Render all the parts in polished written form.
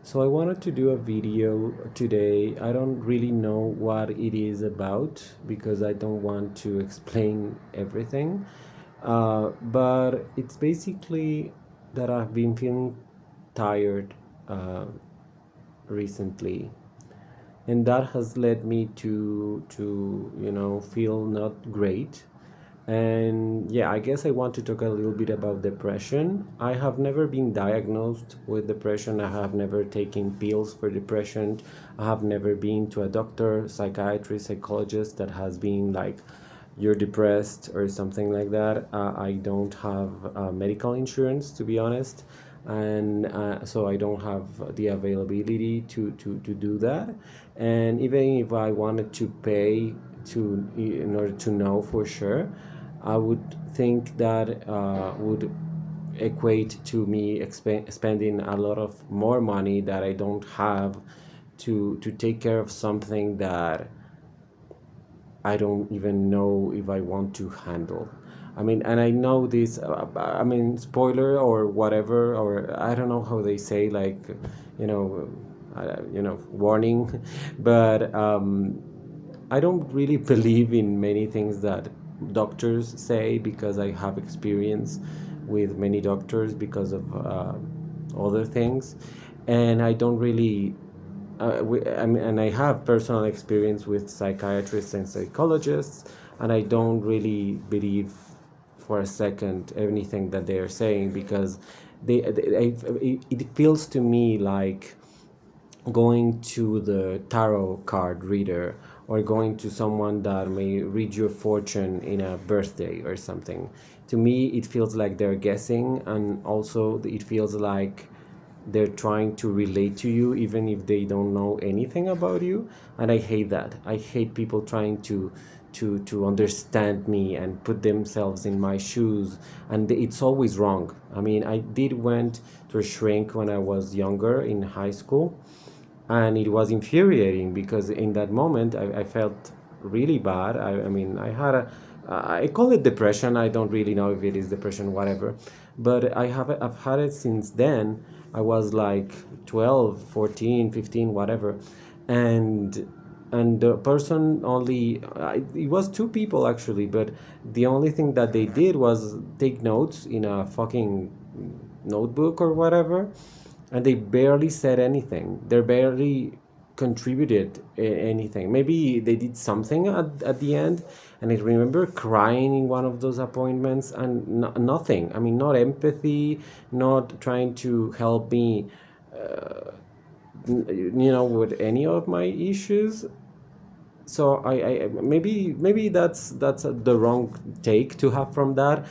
So I wanted to do a video today. I don't really know what it is about because I don't want to explain everything. But it's basically that I've been feeling tired uh, recently, and that has led me to feel not great. And yeah, I guess I want to talk a little bit about depression. I have never been diagnosed with depression. I have never taken pills for depression. I have never been to a doctor, psychiatrist, psychologist that has been like, you're depressed or something like that. I don't have medical insurance, to be honest. And so I don't have the availability to do that. And even if I wanted to pay in order to know for sure, I would think that would equate to me spending a lot of more money that I don't have to take care of something that I don't even know if I want to handle. I mean, and I know this, I mean, spoiler or whatever, or I don't know how they say, like, you know, warning, but I don't really believe in many things that doctors say because I have experience with many doctors because of other things, and I don't really I mean, and I have personal experience with psychiatrists and psychologists, and I don't really believe for a second anything that they are saying because it feels to me like going to the tarot card reader or going to someone that may read your fortune in a birthday or something. To me, it feels like they're guessing, and also it feels like they're trying to relate to you even if they don't know anything about you. And I hate that. I hate people trying to understand me and put themselves in my shoes, and it's always wrong. I mean, I did went to a shrink when I was younger in high school, and it was infuriating because in that moment I felt really bad. I mean, I call it depression. I don't really know if it is depression, whatever, but I've had it since then. I was like 12, 14, 15, whatever, and the person only it was two people actually, but the only thing that they did was take notes in a fucking notebook or whatever, and they barely said anything. They barely contributed anything. Maybe they did something at the end, and I remember crying in one of those appointments, and nothing. I mean, not empathy, not trying to help me, with any of my issues. So I maybe that's the wrong take to have from that,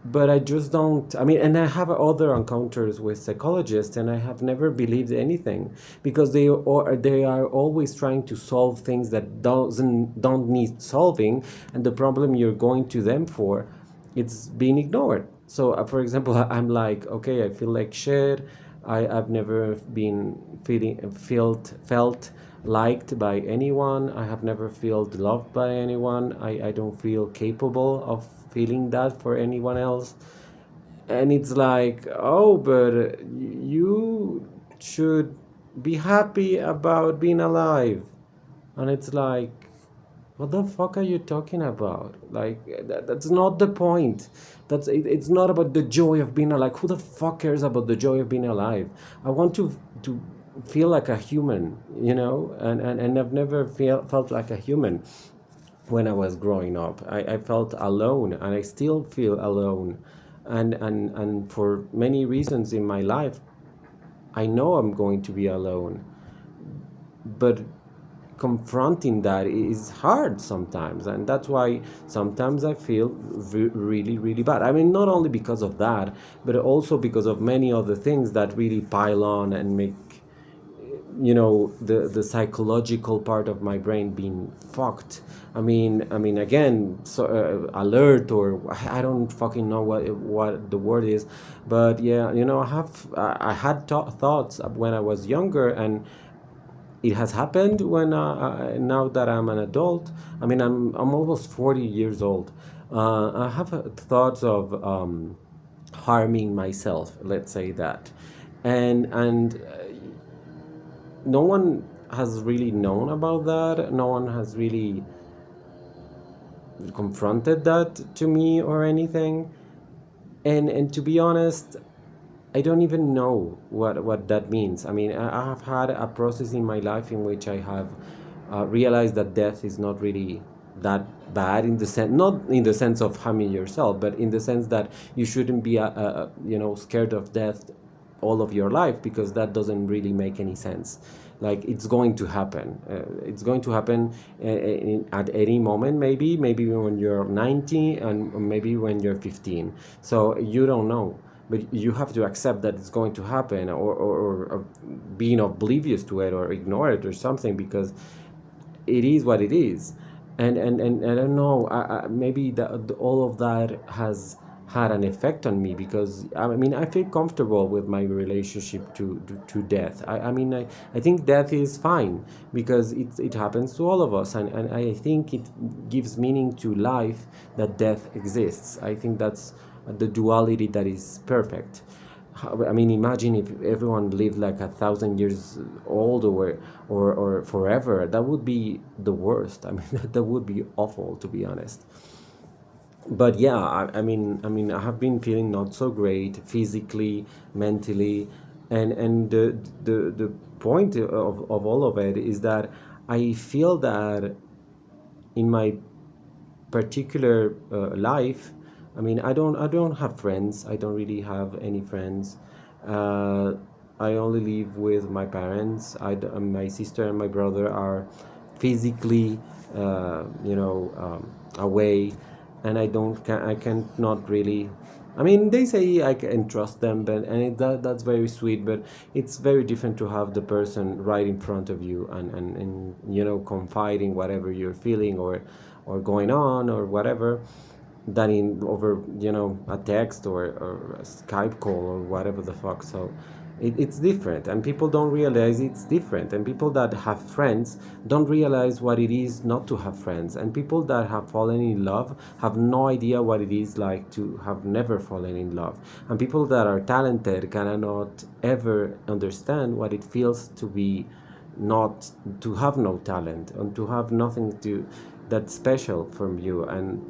but I just don't. I mean, and I have other encounters with psychologists, and I have never believed anything because they are always trying to solve things that don't need solving, and the problem you're going to them for, it's being ignored. So, for example, I'm like, okay, I feel like shit. I've never been felt liked by anyone. I have never felt loved by anyone. I don't feel capable of feeling that for anyone else. And it's like, oh, but you should be happy about being alive. And it's like, what the fuck are you talking about? Like, that's not the point. It's not about the joy of being alive. Who the fuck cares about the joy of being alive? I want to feel like a human, and I've never felt like a human when I was growing up. I felt alone, and I still feel alone. And for many reasons in my life, I know I'm going to be alone, but confronting that is hard sometimes, and that's why sometimes I feel really, really bad. I mean, not only because of that, but also because of many other things that really pile on and make the psychological part of my brain being fucked. I mean again, so alert, or I don't fucking know what the word is, but yeah, I had thoughts when I was younger, and it has happened when now that I'm an adult. I mean, I'm almost 40 years old. I have thoughts of harming myself, let's say that, and no one has really known about that. No one has really confronted that to me or anything. And to be honest, I don't even know what that means. I mean, I have had a process in my life in which I have realized that death is not really that bad, in the sense, not in the sense of harming yourself, but in the sense that you shouldn't be scared of death all of your life, because that doesn't really make any sense. Like, it's going to happen. It's going to happen at any moment, maybe when you're 90, and maybe when you're 15. So you don't know, but you have to accept that it's going to happen, or being oblivious to it or ignore it or something, because it is what it is. And I don't know, maybe all of that has had an effect on me, because I mean, I feel comfortable with my relationship to death. I think death is fine, because it happens to all of us, and I think it gives meaning to life that death exists. I think that's the duality that is perfect. I mean, imagine if everyone lived like 1,000 years old, or forever. That would be the worst. I mean, that would be awful, to be honest. But yeah, I have been feeling not so great physically, mentally, and the point of all of it is that I feel that in my particular life, I don't have friends. I don't really have any friends. uh, I only live with my parents. My sister and my brother are physically away, and I can not really. I mean, they say I can trust them, but that's very sweet. But it's very different to have the person right in front of you, and confiding whatever you're feeling, or going on, or whatever, than in over a text, or a Skype call, or whatever the fuck. So it's different, and people don't realize it's different, and people that have friends don't realize what it is not to have friends, and people that have fallen in love have no idea what it is like to have never fallen in love, and people that are talented cannot ever understand what it feels to be not to have no talent, and to have nothing to that's special from you. And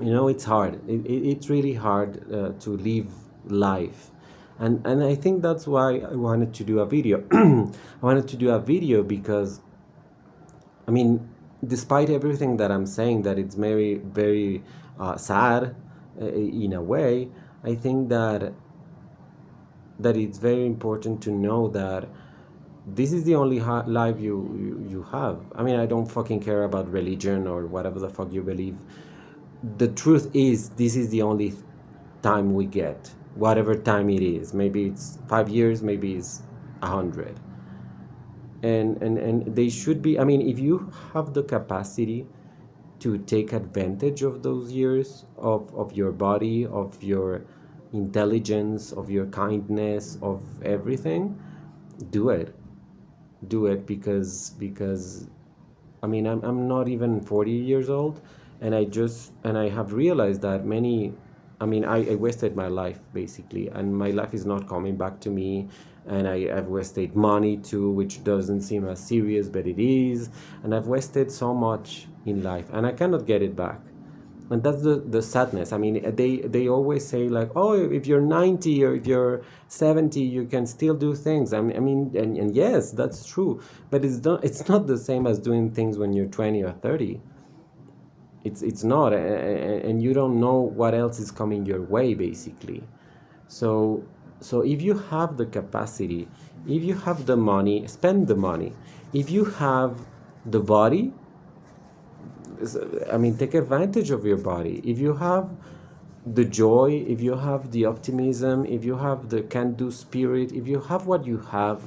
it's hard. It's really hard to live life, and I think that's why I wanted to do a video. I wanted to do a video because, I mean, despite everything that I'm saying, that it's very, very sad, in a way, I think that it's very important to know that this is the only life you have. I mean, I don't fucking care about religion or whatever the fuck you believe. The truth is, this is the only time we get, whatever time it is. Maybe it's 5 years, maybe it's 100. And they should be, I mean, if you have the capacity to take advantage of those years, of your body, of your intelligence, of your kindness, of everything, do it. Do it, because I mean, I'm not even 40 years old, and I have realized that I wasted my life, basically, and my life is not coming back to me, and I've wasted money too, which doesn't seem as serious, but it is, and I've wasted so much in life, and I cannot get it back. And that's the sadness. I mean, they always say, like, oh, if you're 90 or if you're 70, you can still do things. And yes, that's true, but it's not the same as doing things when you're 20 or 30. It's not, and you don't know what else is coming your way, basically. So so if you have the capacity, if you have the money, spend the money. If you have the body, take advantage of your body. If you have the joy, if you have the optimism, if you have the can-do spirit, if you have what you have,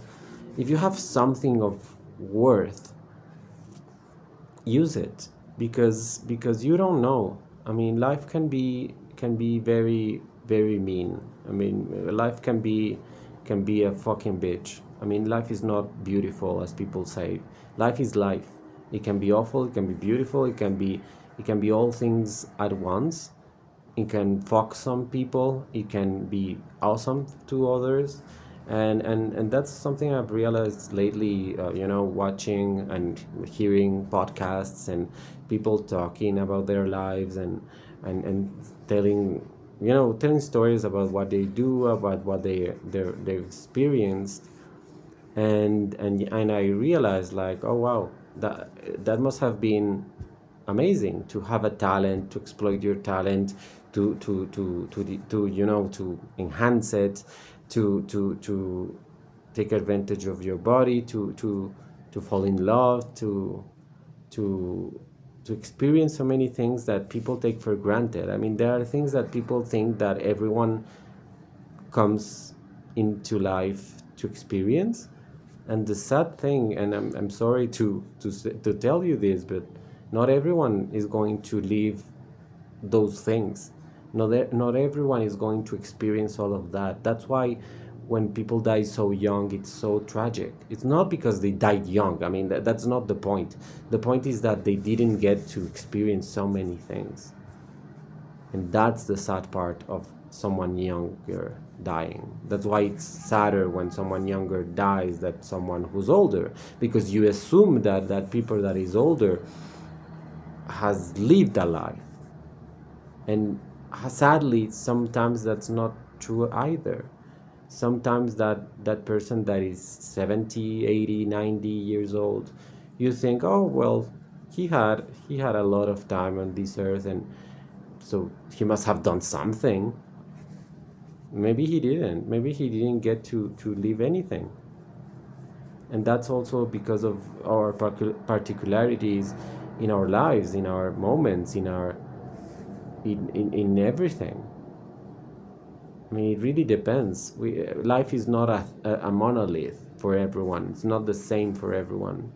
if you have something of worth, use it, because you don't know. I mean, life can be very, very mean. I mean, life can be a fucking bitch. I mean, life is not beautiful as people say. Life is life. It can be awful, it can be beautiful, it can be all things at once. It can fuck some people, it can be awesome to others, And that's something I've realized lately, watching and hearing podcasts and people talking about their lives, and telling, telling stories about what they do, about what they've experienced. And I realized, like, oh wow, that must have been amazing to have a talent, to exploit your talent, to enhance it, to take advantage of your body, to fall in love, to to experience so many things that people take for granted. I mean, there are things that people think that everyone comes into life to experience. And the sad thing, and I'm sorry to tell you this, but not everyone is going to live those things. Not everyone is going to experience all of that. That's why when people die so young, it's so tragic. It's not because they died young. I mean, that's not the point. The point is that they didn't get to experience so many things. And that's the sad part of someone younger dying. That's why it's sadder when someone younger dies than someone who's older, because you assume that that people that is older has lived a life. And sadly, sometimes that's not true either. Sometimes that person that is 70, 80, 90 years old, you think, oh well, he had a lot of time on this earth, and so he must have done something. Maybe he didn't. Maybe he didn't get to live anything. And that's also because of our particularities in our lives, in our moments, in everything. I mean, it really depends. Life is not a monolith for everyone. It's not the same for everyone.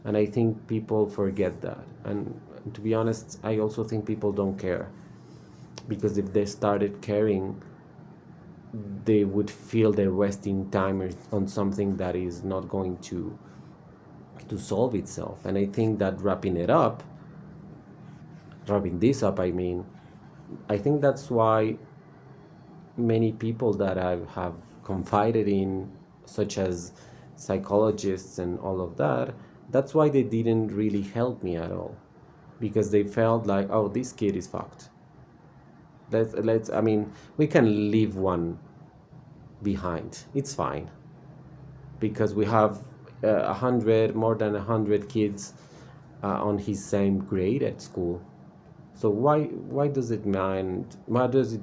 And I think people forget that. And to be honest, I also think people don't care. Because if they started caring, they would feel they're wasting time on something that is not going to solve itself. And I think that wrapping this up, I mean, I think that's why many people that I have confided in, such as psychologists and all of that, that's why they didn't really help me at all, because they felt like, oh, this kid is fucked. Let's I mean, we can leave one behind. It's fine, because we have 100, more than 100 kids on his same grade at school. So why does it mind? Why does it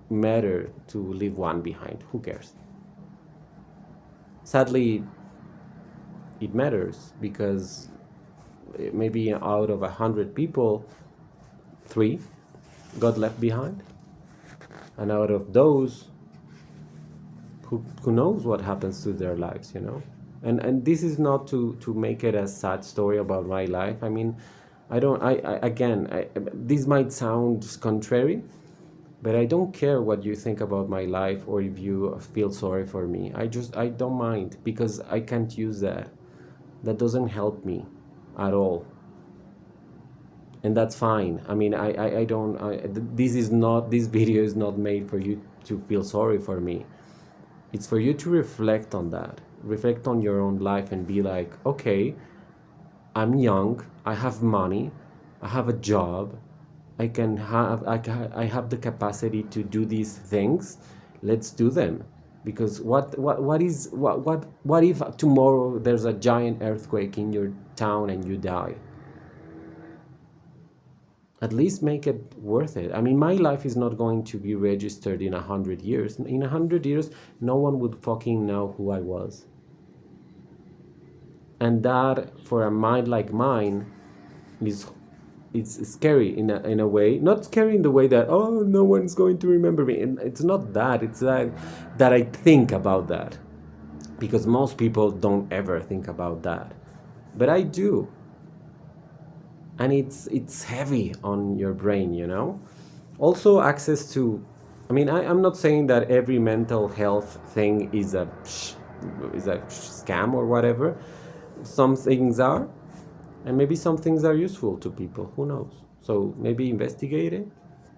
matter to leave one behind? Who cares? Sadly, it matters, because maybe out of 100 people, three got left behind, and out of those, who knows what happens to their lives, and this is not to make it a sad story about my life. I mean, I don't I again, this might sound contrary, but I don't care what you think about my life, or if you feel sorry for me. I don't mind, because I can't use that. That doesn't help me at all, and that's fine. I mean, I don't this is not, this video is not made for you to feel sorry for me. It's for you to reflect on that, reflect on your own life, and be like, okay, I'm young, I have money, I have a job, I have the capacity to do these things. Let's do them. Because what if tomorrow there's a giant earthquake in your town and you die? At least make it worth it. I mean, my life is not going to be registered in 100 years. In 100 years, no one would fucking know who I was. And that, for a mind like mine, is it's scary in a way. Not scary in the way that, oh, no one's going to remember me. And it's not that. It's that I think about that, because most people don't ever think about that, but I do. And it's heavy on your brain. Also, access to, I mean, I'm not saying that every mental health thing is a scam or whatever. Some things are, and maybe some things are useful to people, who knows? So maybe investigate it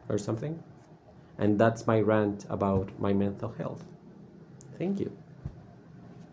or something. And that's my rant about my mental health. Thank you.